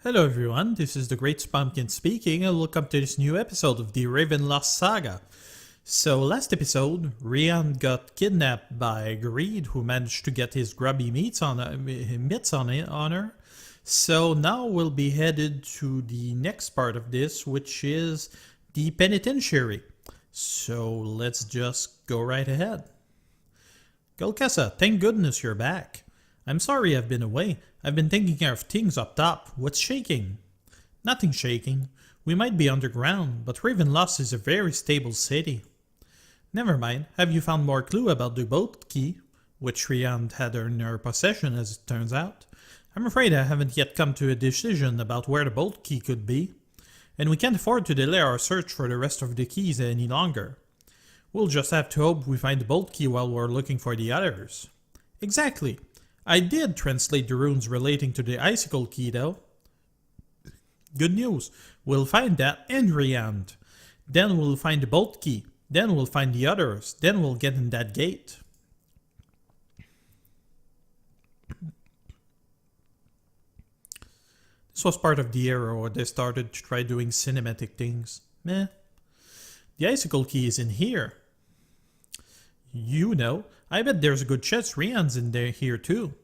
Hello everyone, this is the Great Pumpkin speaking and welcome to this new episode of the Ravenloss Saga. So last episode, Riadne got kidnapped by Greed, who managed to get his grubby mitts on her. So now we'll be headed to the next part of this, which is the penitentiary. So let's just go right ahead. Golkessa, thank goodness you're back. I'm sorry I've been away. I've been taking care of things up top. What's shaking? Nothing shaking. We might be underground, but Ravenloss is a very stable city. Never mind. Have you found more clue about the bolt key, which Riadne had in her possession as it turns out? I'm afraid I haven't yet come to a decision about where the bolt key could be, and we can't afford to delay our search for the rest of the keys any longer. We'll just have to hope we find the bolt key while we're looking for the others. Exactly. I did translate the runes relating to the Icicle Key though. Good news, we'll find that in Riadne. Then we'll find the bolt key. Then we'll find the others. Then we'll get in that gate. This was part of the era where they started to try doing cinematic things. Meh. The Icicle Key is in here. You know, I bet there's a good chance Riadne's in there here too.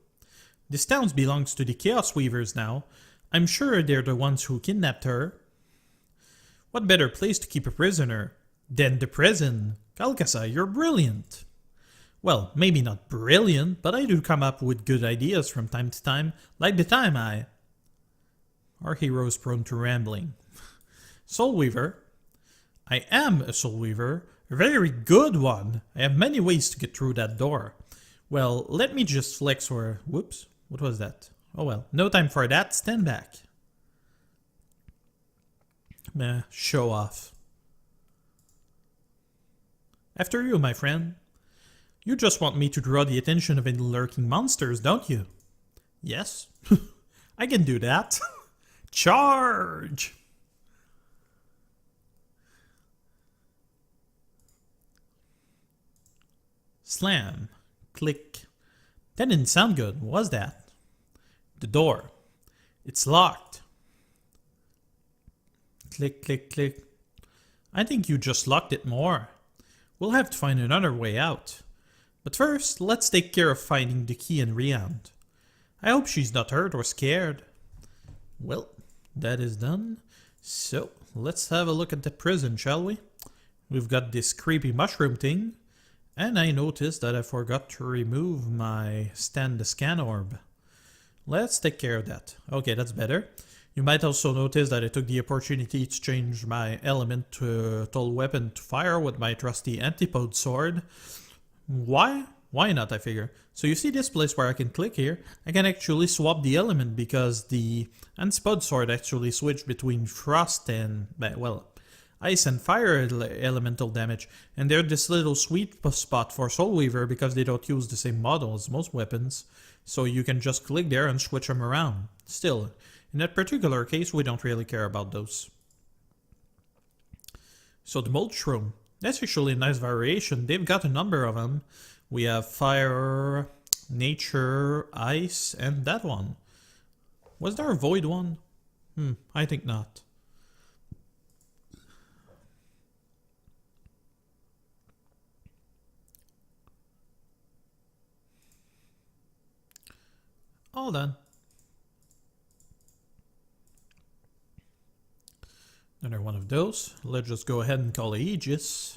This town belongs to the Chaos Weavers now. I'm sure they're the ones who kidnapped her. What better place to keep a prisoner than the prison? Golkessa, you're brilliant. Well, maybe not brilliant, but I do come up with good ideas from time to time, like the time Our hero is prone to rambling. Soul Weaver. I am a Soul Weaver. A very good one. I have many ways to get through that door. Well, let me just flex or... Whoops. What was that? Oh well. No time for that. Stand back. Meh. Show off. After you, my friend. You just want me to draw the attention of any lurking monsters, don't you? Yes. I can do that. Charge! Slam. Click. That didn't sound good, was that? The door. It's locked. Click, click, click. I think you just locked it more. We'll have to find another way out. But first, let's take care of finding the key in Riadne. I hope she's not hurt or scared. Well, that is done. So, let's have a look at the prison, shall we? We've got this creepy mushroom thing. And I noticed that I forgot to remove my stand the scan orb. Let's take care of that. Okay, that's better. You might also notice that I took the opportunity to change my element to tall weapon to fire with my trusty antipode sword. Why? Why not, I figure. So you see this place where I can click here? I can actually swap the element because the antipode sword actually switched between frost and, well, ice and fire elemental damage, and they're this little sweet spot for Soul Weaver because they don't use the same model as most weapons, so you can just click there and switch them around. Still, in that particular case, we don't really care about those. So the mushroom, that's actually a nice variation. They've got a number of them. We have fire, nature, ice, and that one. Was there a void one? I think not. All done. Another one of those. Let's just go ahead and call Aegis.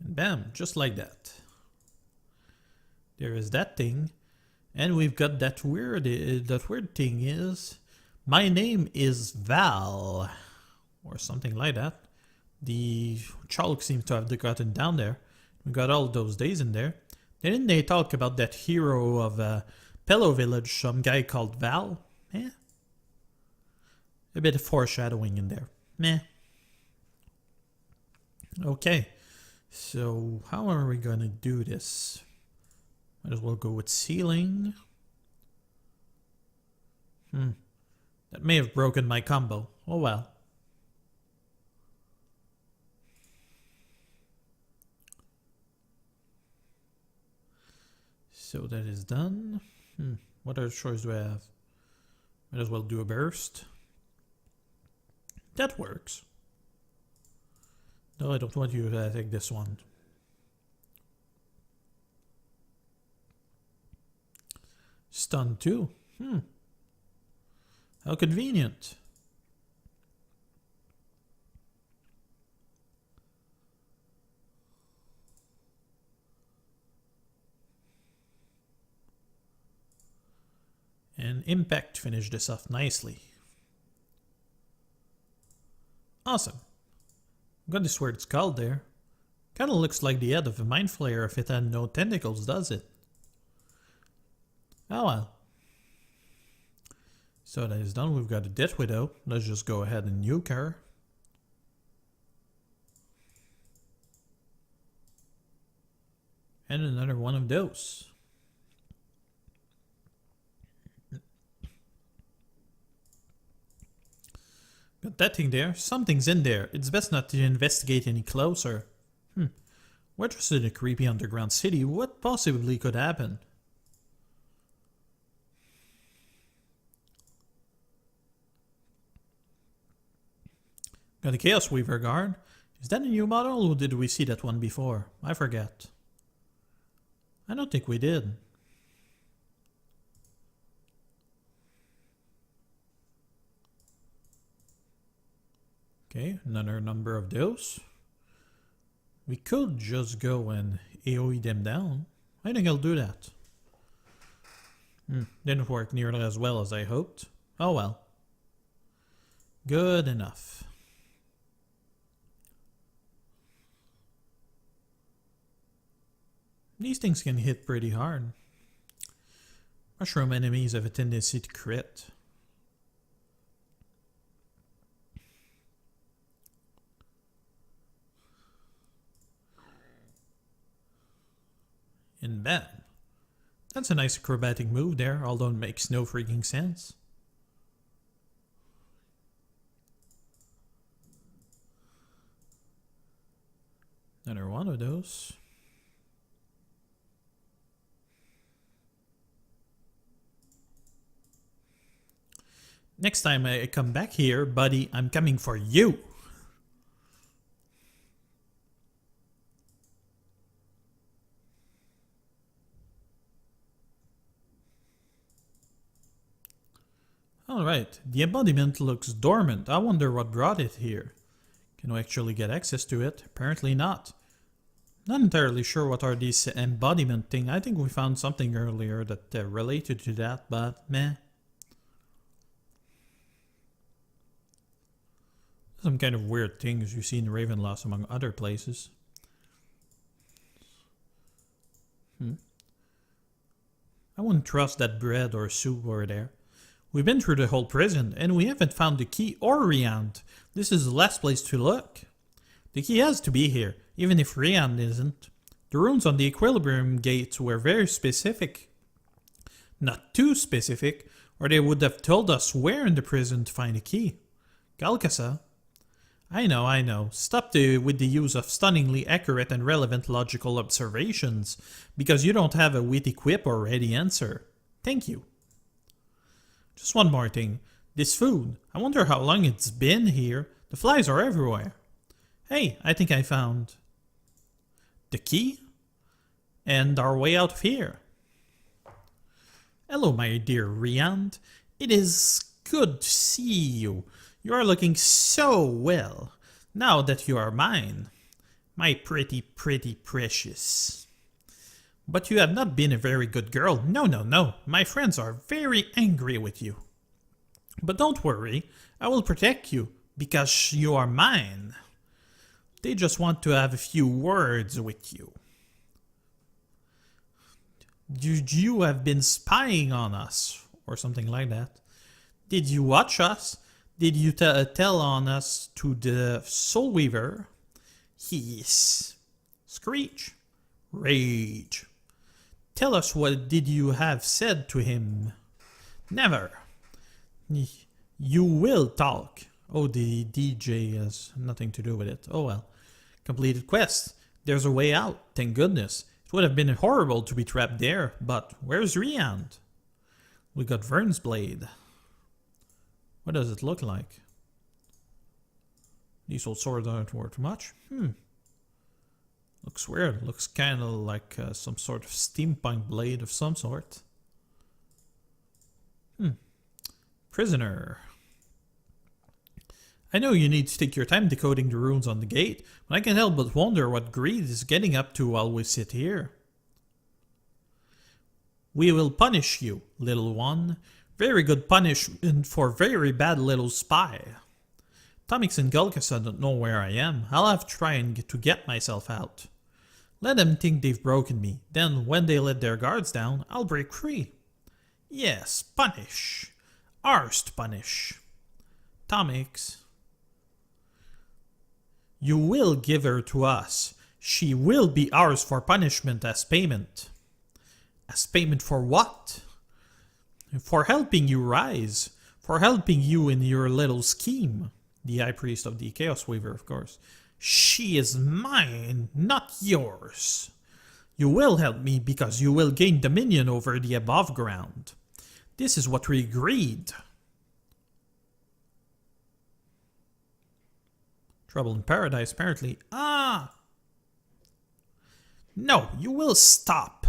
And bam, just like that. There is that thing. And we've got that weird thing is, my name is Val. Or something like that. The chalk seems to have gotten down there. We got all those days in there. Didn't they talk about that hero of Pillow Village, some guy called Val? Eh? A bit of foreshadowing in there. Meh. Okay. So, how are we gonna do this? Might as well go with ceiling. That may have broken my combo. Oh well. So that is done. What other choice do I have? Might as well do a burst. That works. No, I don't want you to take this one. Stun too. How convenient. And Impact finished this off nicely. Awesome. Got this word skull there. Kinda looks like the head of a mind flayer if it had no tentacles, does it? Oh well. So that is done. We've got a Death Widow. Let's just go ahead and nuke her. And another one of those. Got that thing there. Something's in there. It's best not to investigate any closer. We're just in a creepy underground city. What possibly could happen? Got a Chaos Weaver guard. Is that a new model or did we see that one before? I forget. I don't think we did. Okay, another number of those. We could just go and AoE them down. I think I'll do that. Didn't work nearly as well as I hoped. Oh well. Good enough. These things can hit pretty hard. Mushroom enemies have a tendency to crit. And bam. That's a nice acrobatic move there, although it makes no freaking sense. Another one of those. Next time I come back here, buddy, I'm coming for you. Alright, the embodiment looks dormant. I wonder what brought it here. Can we actually get access to it? Apparently not. Not entirely sure what are these embodiment thing. I think we found something earlier that related to that, but meh. Some kind of weird things you see in Ravenloss among other places. I wouldn't trust that bread or soup over there. We've been through the whole prison, and we haven't found the key or Riadne. This is the last place to look. The key has to be here, even if Riadne isn't. The runes on the Equilibrium gates were very specific. Not too specific, or they would have told us where in the prison to find the key. Galkasa. I know. Stop with the use of stunningly accurate and relevant logical observations, because you don't have a witty quip or ready answer. Thank you. Just one more thing. This food. I wonder how long it's been here. The flies are everywhere. Hey, I think I found the key and our way out of here. Hello, my dear Riadne. It is good to see you. You are looking so well, now that you are mine. My pretty precious. But you have not been a very good girl. No. My friends are very angry with you. But don't worry, I will protect you, because you are mine. They just want to have a few words with you. You have been spying on us, or something like that. Did you watch us? Did you tell on us to the Soul Weaver? Hiss. Screech. Rage. Tell us what did you have said to him? Never. You will talk. Oh, the DJ has nothing to do with it. Oh well. Completed quest. There's a way out, thank goodness. It would have been horrible to be trapped there, but where's Riadne? We got Vern's Blade. What does it look like? These old swords aren't worth much. Looks weird. Looks kind of like some sort of steampunk blade of some sort. Prisoner. I know you need to take your time decoding the runes on the gate, but I can't help but wonder what Greed is getting up to while we sit here. We will punish you, little one. Very good punishment for very bad little spy. Tommix and Gulkasa don't know where I am. I'll have to try and to get myself out. Let them think they've broken me. Then, when they let their guards down, I'll break free. Yes, punish. Ours to punish. Tommix. You will give her to us. She will be ours for punishment as payment. As payment for what? For helping you rise. For helping you in your little scheme. The High Priest of the Chaos Weaver, of course. She is mine, not yours. You will help me because you will gain dominion over the above ground. This is what we agreed. Trouble in Paradise, apparently. Ah! No, you will stop.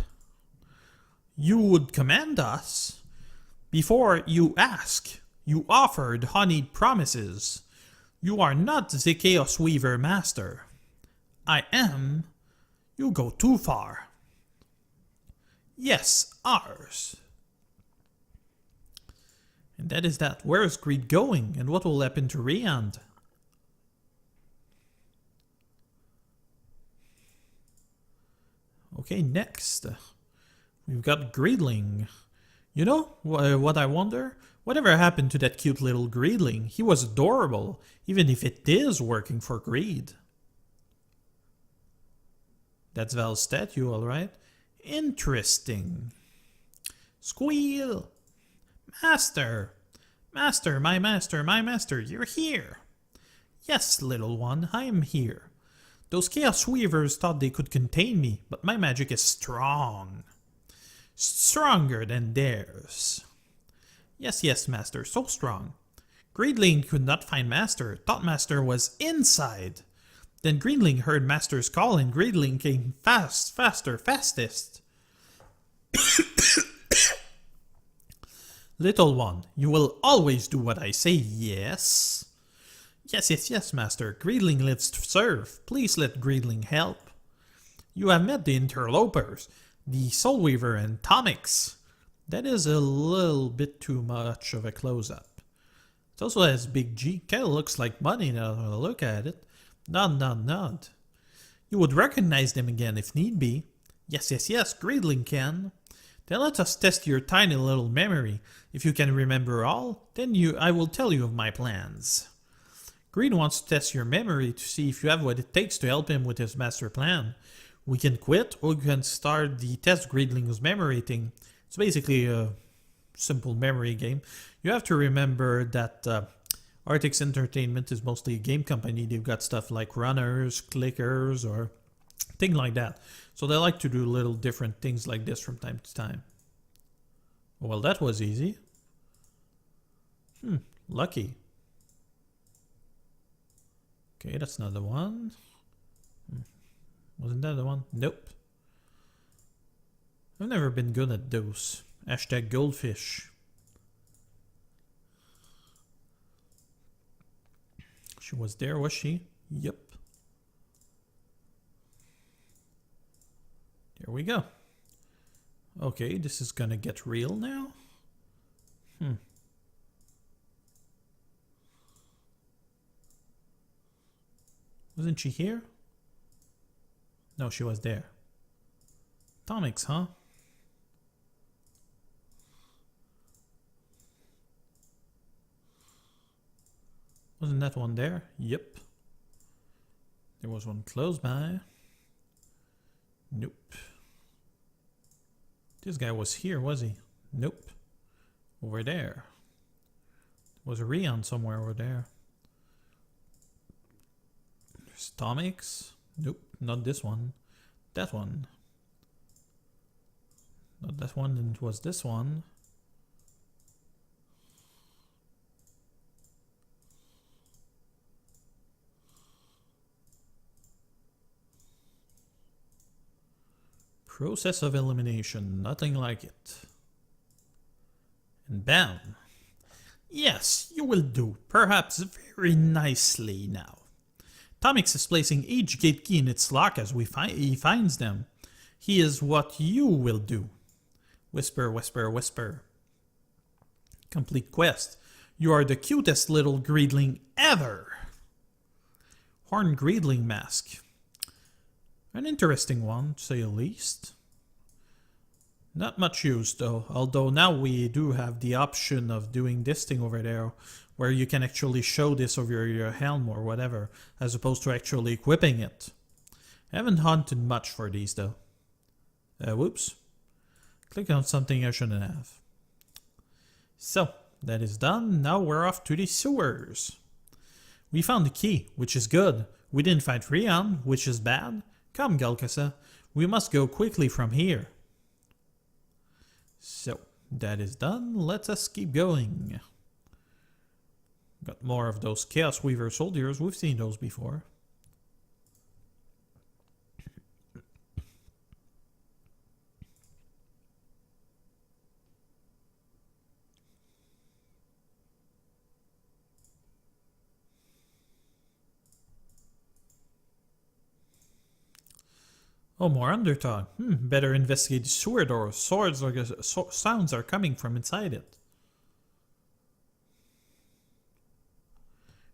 You would command us. Before you ask, you offered honeyed promises. You are not the Chaos Weaver Master. I am. You go too far. Yes, ours. And that is that. Where is Greed going? And what will happen to Riadne? Okay, next. We've got Greedling. You know what I wonder? Whatever happened to that cute little Greedling? He was adorable, even if it is working for Greed. That's Val's statue, alright. Interesting. Squeal! Master! Master, my master, you're here! Yes, little one, I am here. Those Chaos Weavers thought they could contain me, but my magic is strong. Stronger than theirs. Yes, master, so strong. Greedling could not find master, thought master was inside. Then Greedling heard master's call and Greedling came fastest. Little one, you will always do what I say, yes? Yes, master. Greedling lives to serve. Please let Greedling help. You have met the interlopers, the Soul Weaver and Tommix. That is a little bit too much of a close-up. It also has big G. Kinda looks like money now that I look at it. Nod. You would recognize them again if need be. Yes, Greedling can. Then let us test your tiny little memory. If you can remember all, then I will tell you of my plans. Greed wants to test your memory to see if you have what it takes to help him with his master plan. We can quit or we can start the test Greedling's memory thing. It's basically a simple memory game. You have to remember that Artix Entertainment is mostly a game company. They've got stuff like runners, clickers, or things like that. So they like to do little different things like this from time to time. Well, that was easy. Lucky. Okay, that's not the one. Wasn't that the one? Nope. I've never been good at those. Hashtag goldfish. She was there, was she? Yep. There we go. Okay, this is gonna get real now. Wasn't she here? No, she was there. Tommix, huh? Wasn't that one there? Yep. There was one close by. Nope. This guy was here, was he? Nope. Over there. There was a Riadne somewhere over there. There's Tommix. Nope, not this one. That one. Not that one, then it was this one. Process of elimination, nothing like it. And bam. Yes, you will do, perhaps very nicely now. Tommix is placing each gate key in its lock as he finds them. He is what you will do. Whisper, whisper, whisper. Complete quest. You are the cutest little greedling ever. Horn greedling mask. An interesting one, to say the least. Not much use though, although now we do have the option of doing this thing over there, where you can actually show this over your helm or whatever, as opposed to actually equipping it. I haven't hunted much for these though. Whoops. Click on something I shouldn't have. So, that is done. Now we're off to the sewers. We found the key, which is good. We didn't find Riadne, which is bad. Come, Galkasa, we must go quickly from here. So, that is done. Let us keep going. Got more of those Chaos Weaver soldiers. We've seen those before. Oh, more undertone. Better investigate the sewer door. Sounds are coming from inside it.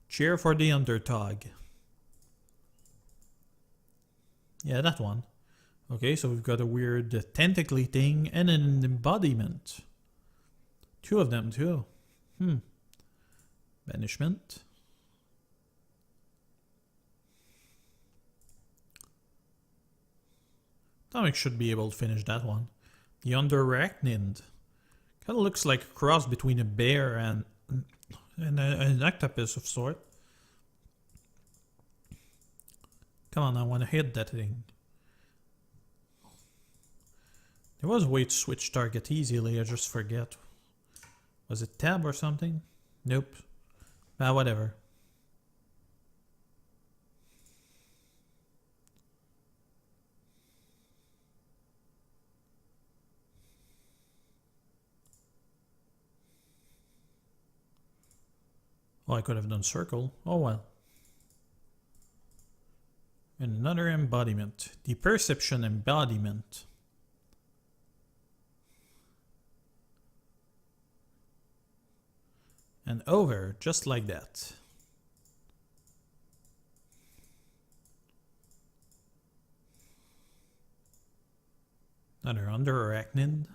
Cheer for the undertog. Yeah, that one. Okay, so we've got a weird tentacly thing and an embodiment. Two of them too. Banishment. Tommix should be able to finish that one. The Underarachnid. Kind of looks like a cross between a bear and an octopus of sort. Come on, I want to hit that thing. There was a way to switch target easily, I just forget. Was it tab or something? Nope. Ah, whatever. Oh, I could have done circle. Oh well. And another embodiment. The perception embodiment. And over, just like that. Another Underarachnid.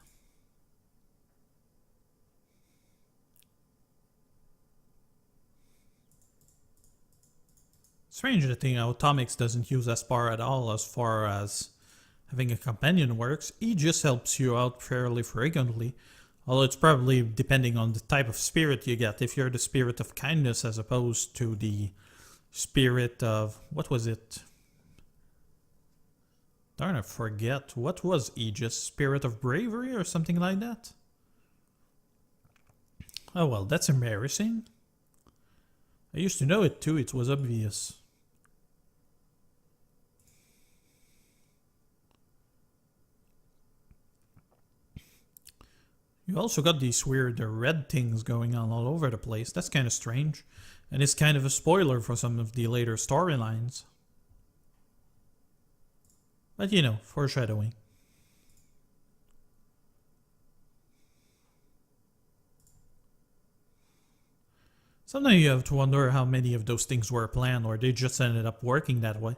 Strange the thing how Tommix doesn't use Aspar at all as far as having a companion works. He just helps you out fairly frequently. Although it's probably depending on the type of spirit you get. If you're the spirit of kindness as opposed to the spirit of... what was it? Darn, I forget. What was he? Just spirit of bravery or something like that? Oh well, that's embarrassing. I used to know it too, it was obvious. You also got these weird red things going on all over the place. That's kind of strange. And it's kind of a spoiler for some of the later storylines. But you know, foreshadowing. Sometimes you have to wonder how many of those things were planned or they just ended up working that way.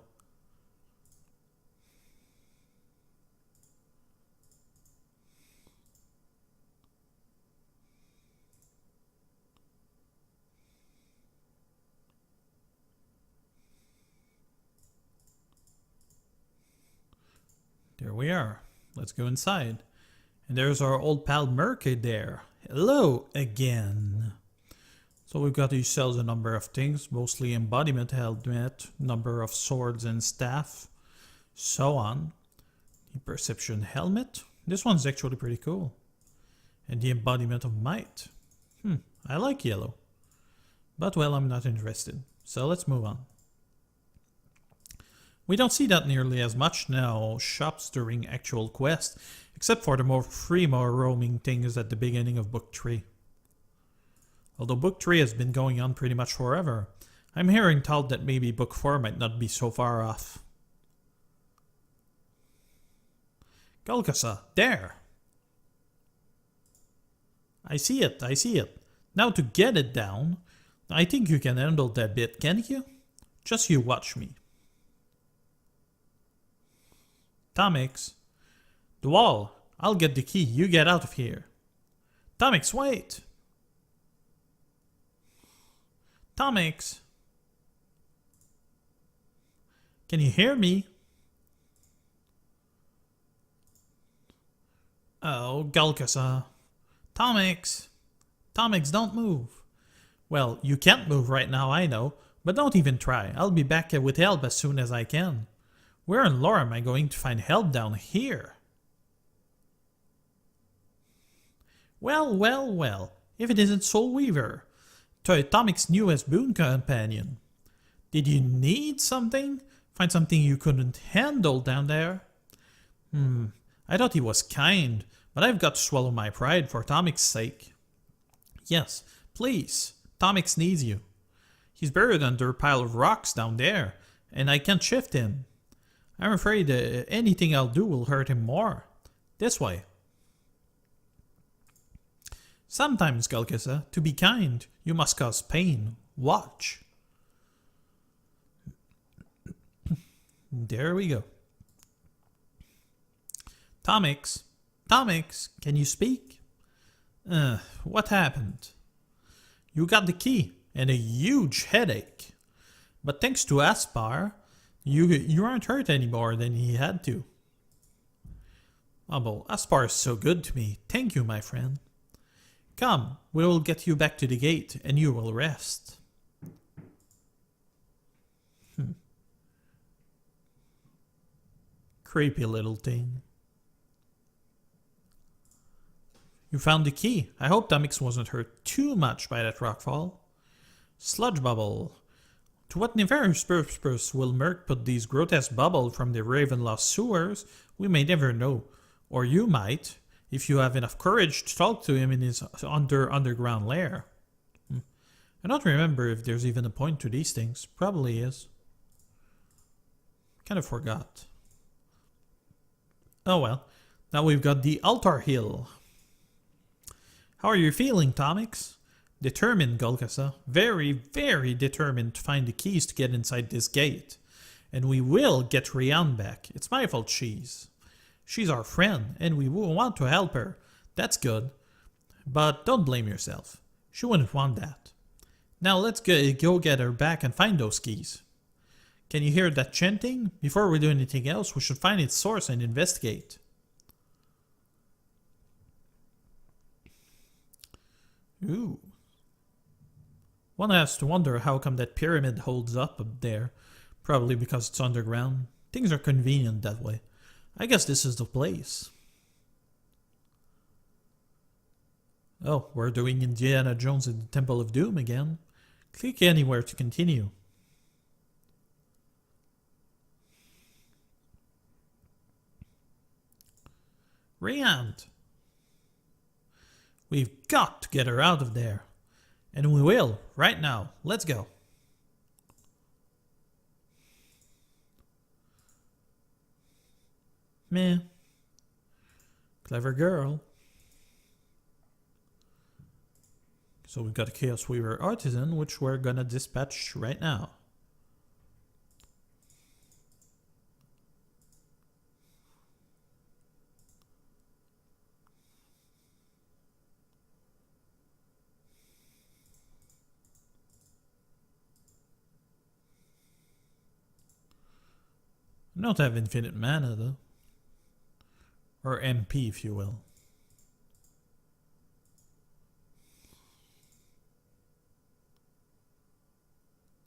There we are. Let's go inside. And there's our old pal Murky there. Hello again. So we've got these cells a number of things, mostly embodiment helmet, number of swords and staff, so on. The perception helmet. This one's actually pretty cool. And the embodiment of might. I like yellow. But well, I'm not interested. So let's move on. We don't see that nearly as much now shops during actual quests, except for the more roaming things at the beginning of Book 3. Although Book 3 has been going on pretty much forever, I'm hearing talk that maybe Book 4 might not be so far off. Golgotha, there! I see it. Now to get it down, I think you can handle that bit, can't you? Just you watch me. Tommix. The wall. I'll get the key. You get out of here. Tommix, wait! Tommix! Can you hear me? Oh, Golgotha. Tommix! Tommix, don't move. Well, you can't move right now, I know, but don't even try. I'll be back with help as soon as I can. Where in lore am I going to find help down here? Well, if it isn't Soul Weaver, Tommix's newest boon companion. Did you need something? Find something you couldn't handle down there? I thought he was kind, but I've got to swallow my pride for Tommix's sake. Yes, please, Tommix needs you. He's buried under a pile of rocks down there, and I can't shift him. I'm afraid anything I'll do will hurt him more. This way. Sometimes, Golgotha, to be kind, you must cause pain. Watch. There we go. Tommix, can you speak? What happened? You got the key and a huge headache. But thanks to Aspar, you aren't hurt any more than he had to. Oh, well, Aspar is so good to me. Thank you, my friend. Come, we will get you back to the gate and you will rest. Creepy little thing. You found the key. I hope Tommix wasn't hurt too much by that rockfall. Sludge bubble. To what nefarious purpose will Merc put these grotesque bubbles from the Ravenloss sewers? We may never know. Or you might, if you have enough courage to talk to him in his underground lair. I don't remember if there's even a point to these things. Probably is. Kind of forgot. Oh well. Now we've got the altar hill. How are you feeling, Tommix? Determined, Golgotha. Very, very determined to find the keys to get inside this gate. And we will get Riadne back. It's my fault she's our friend, and we will want to help her. That's good. But don't blame yourself. She wouldn't want that. Now let's go get her back and find those keys. Can you hear that chanting? Before we do anything else, we should find its source and investigate. Ooh. One has to wonder how come that pyramid holds up there. Probably because it's underground. Things are convenient that way. I guess this is the place. Oh, we're doing Indiana Jones in the Temple of Doom again. Click anywhere to continue. Riadne! We've got to get her out of there. And we will, right now. Let's go. Meh. Clever girl. So we've got a Chaos Weaver Artisan, which we're gonna dispatch right now. I don't have infinite mana though. Or MP if you will.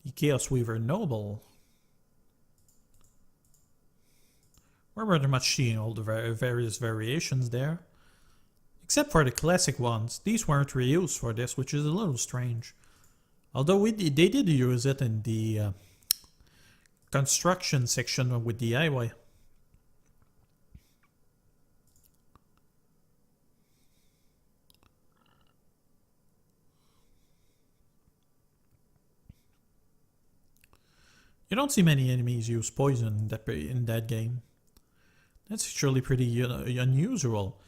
The Chaos Weaver Noble. We're pretty much seeing all the various variations there. Except for the classic ones. These weren't reused for this, which is a little strange. Although they did use it in the construction section with the highway. You don't see many enemies use poison in that game. That's actually pretty unusual.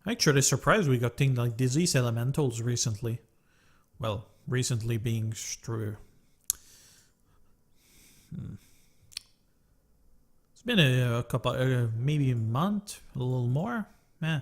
I'm actually surprised we got things like disease elementals recently. Well, recently being true. It's been a couple, maybe a month, a little more. Yeah.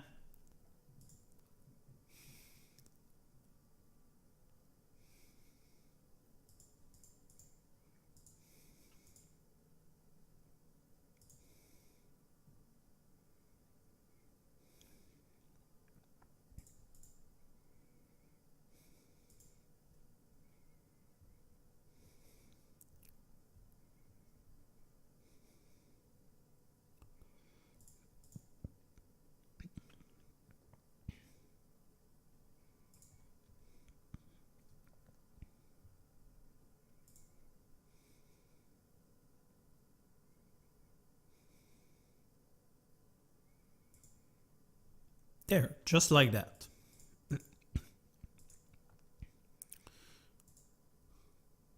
There, just like that.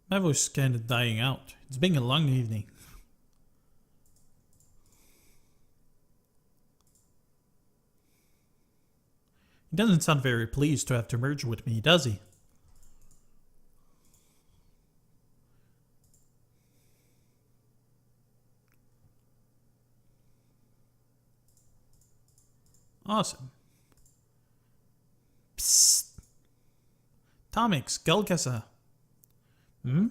My voice is kind of dying out. It's been a long evening. He doesn't sound very pleased to have to merge with me, does he? Awesome. Psst. Tommix, Galkasa. Hmm?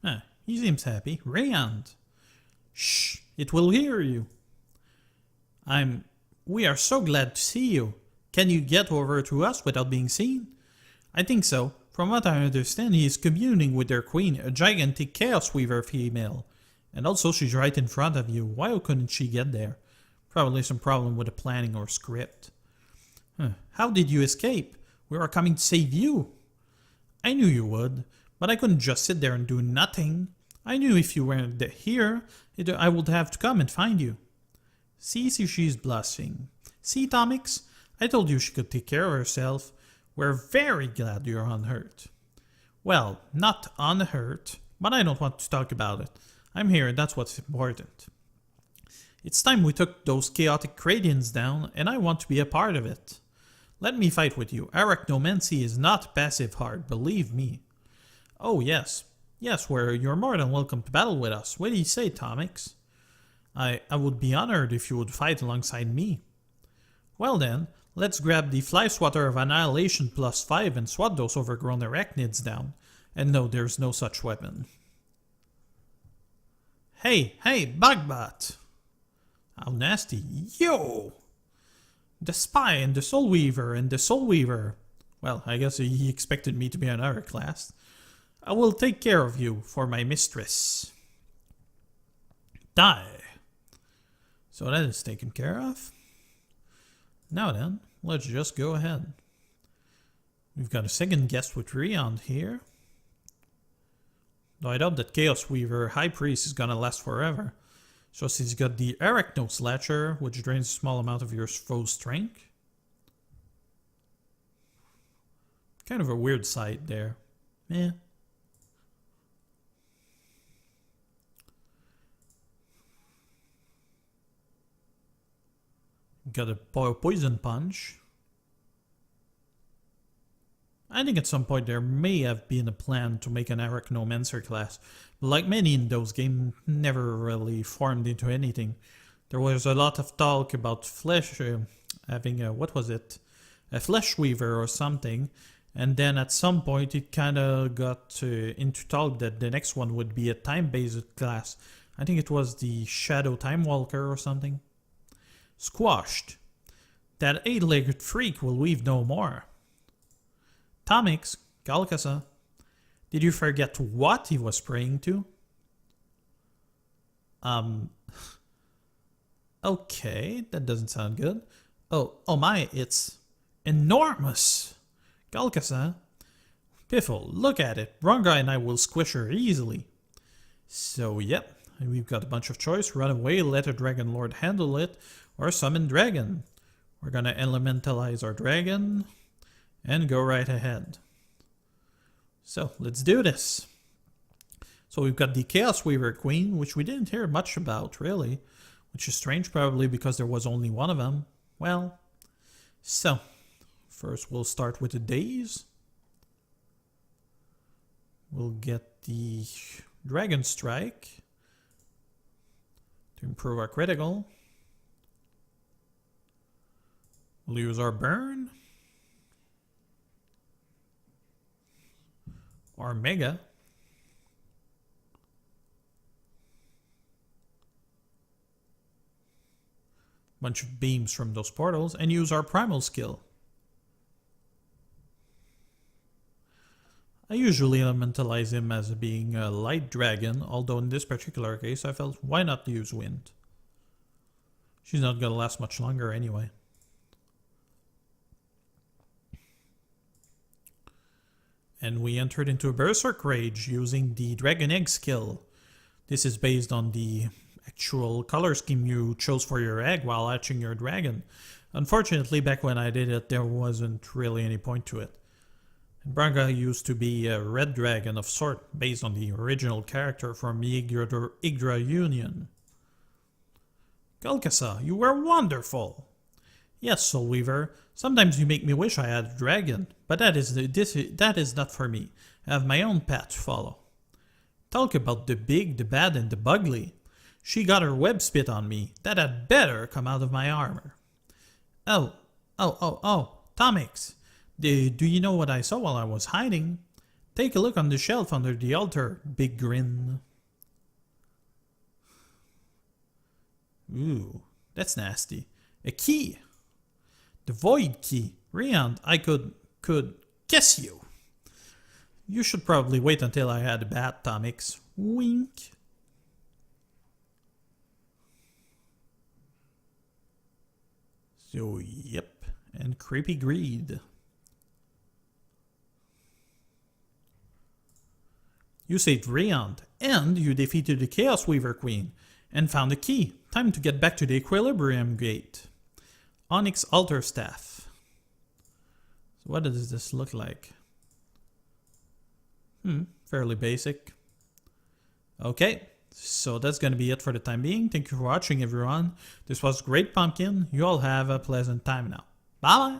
Ah, he seems happy. Rayanne. Shh, it will hear you. We are so glad to see you. Can you get over to us without being seen? I think so. From what I understand, he is communing with their queen, a gigantic Chaos Weaver female. And also she's right in front of you. Why couldn't she get there? Probably some problem with the planning or script. How did you escape? We are coming to save you. I knew you would, but I couldn't just sit there and do nothing. I knew if you weren't here, I would have to come and find you. See, she's blushing. See, Tommix? I told you she could take care of herself. We're very glad you're unhurt. Well, not unhurt, but I don't want to talk about it. I'm here and that's what's important. It's time we took those chaotic Cradians down, and I want to be a part of it. Let me fight with you. Arachnomancy is not passive hard, believe me. Oh yes. Yes, you're more than welcome to battle with us. What do you say, Tommix? I would be honored if you would fight alongside me. Well then, let's grab the Fly Swatter of Annihilation +5 and swat those overgrown arachnids down. And no, there's no such weapon. Hey, Bugbot! How nasty. Yo! The Spy and the Soul Weaver and the Soul Weaver. Well, I guess he expected me to be another class. I will take care of you for my mistress. Die. So that is taken care of. Now then, let's just go ahead. We've got a second guest with Riadne here. Though I doubt that Chaos Weaver High Priest is gonna last forever. So he's got the Arachno Slasher, which drains a small amount of your foe's strength. Kind of a weird sight there. Yeah. Got a Poison Punch. I think at some point there may have been a plan to make an Arachnomancer class, but like many in those games, never really formed into anything. There was a lot of talk about having a, what was it? A Flesh Weaver or something, and then at some point it kinda got into talk that the next one would be a time-based class. I think it was the Shadow Time Walker or something. Squashed. That 8-legged freak will weave no more. Tommix, Galkasa, did you forget what he was praying to? Okay, that doesn't sound good. Oh my, it's enormous. Galkasa, Piffle, look at it. Bronga and I will squish her easily. So, yep, we've got a bunch of choice. Run away, let a dragon lord handle it, or summon dragon. We're gonna elementalize our dragon and go right ahead. So, let's do this. So we've got the Chaos Weaver Queen, which we didn't hear much about, really. Which is strange, probably because there was only one of them. Well, so, first we'll start with the days. We'll get the Dragon Strike to improve our critical. We'll use our Burn. Our Mega. Bunch of beams from those portals, and use our primal skill. I usually elementalize him as being a light dragon, although in this particular case I felt why not use wind? She's not gonna last much longer anyway. And we entered into a Berserk Rage using the Dragon Egg skill. This is based on the actual color scheme you chose for your egg while hatching your dragon. Unfortunately, back when I did it, there wasn't really any point to it. And Braga used to be a red dragon of sort, based on the original character from the Yggdra Union. Golkasa, you were wonderful! Yes, Soul Weaver, sometimes you make me wish I had a dragon, but that is not for me. I have my own path to follow. Talk about the big, the bad, and the bugly. She got her web spit on me. That had better come out of my armor. Oh, Tommix. Do you know what I saw while I was hiding? Take a look on the shelf under the altar, big grin. Ooh, that's nasty. A key. The Void Key. Riadne, I could kiss you. You should probably wait until I had a bath, Tommix. Wink. So, yep, and Creepy Greed. You saved Riadne, and you defeated the Chaos Weaver Queen, and found a key. Time to get back to the Equilibrium Gate. Onyx Altar Staff. So what does this look like? Fairly basic. Okay. So that's going to be it for the time being. Thank you for watching, everyone. This was Great Pumpkin. You all have a pleasant time now. Bye-bye.